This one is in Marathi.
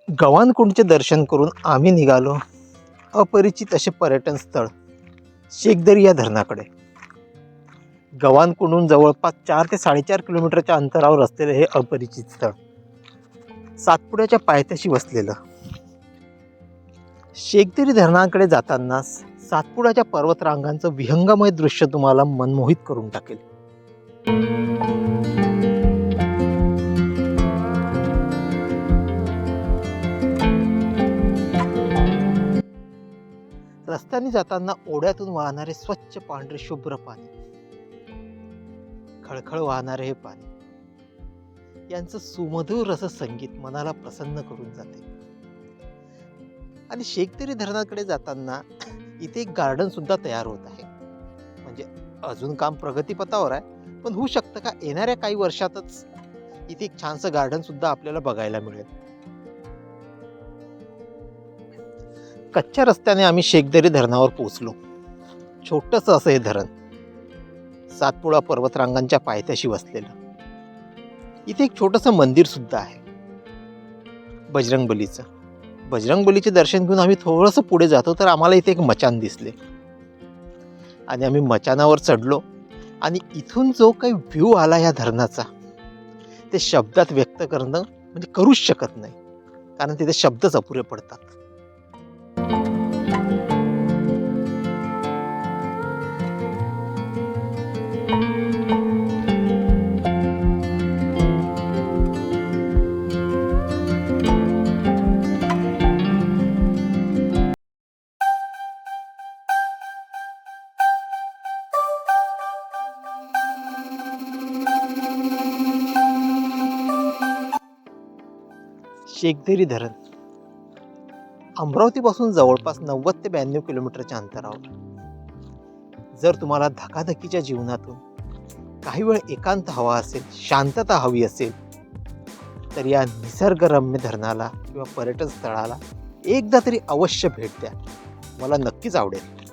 गव्हाणकुंडचे दर्शन करून आम्ही निघालो अपरिचित असे पर्यटन स्थळ शेखदरी या धरणाकडे. गव्हाणकुंडून जवळपास 4 ते 4.5 किलोमीटरच्या अंतरावर असलेले हे अपरिचित स्थळ सातपुड्याच्या पायथ्याशी वसलेलं. शेखदरी धरणाकडे जाताना सातपुड्याच्या पर्वतरांगांचं विहंगमय दृश्य तुम्हाला मनमोहित करून टाकेल. रस्त्याने जाताना ओढ्यातून वाहणारे स्वच्छ पांढरे शुभ्र पाणी, खळखळ वाहणारे हे पाणी यांचं सुमधुर असं संगीत मनाला प्रसन्न करून जाते. आणि शेखदरी धरणाकडे जाताना इथे एक गार्डन सुद्धा तयार होत आहे. म्हणजे अजून काम प्रगतीपथावर आहे, पण होऊ शकतं का येणाऱ्या काही वर्षातच इथे एक छानसं गार्डन सुद्धा आपल्याला बघायला मिळेल. कच्च्या रस्त्याने आम्ही शेखदरी धरणावर पोहोचलो. छोटंसं असं हे धरण सातपुडा पर्वतरांगांच्या पायथ्याशी वसलेलं. इथे एक छोटंसं मंदिर सुद्धा आहे बजरंगबलीचं. बजरंगबलीचे दर्शन घेऊन आम्ही थोडंसं पुढे जातो तर आम्हाला इथे एक मचान दिसले आणि आम्ही मचानावर चढलो. आणि इथून जो काही व्ह्यू आला या धरणाचा ते शब्दात व्यक्त करणं म्हणजे करूच शकत नाही, कारण तिथे शब्दच अपुरे पडतात. शेखदरी धरण अमरावतीपासून जवळपास 90 ते 92 किलोमीटरच्या अंतरावर. जर तुम्हाला धकाधकीच्या जीवनातून काही वेळ एकांत हवा असेल, शांतता हवी असेल, तर या निसर्गरम्य धरणाला किंवा पर्यटन स्थळाला एकदा तरी अवश्य भेट द्या. मला नक्कीच आवडेल.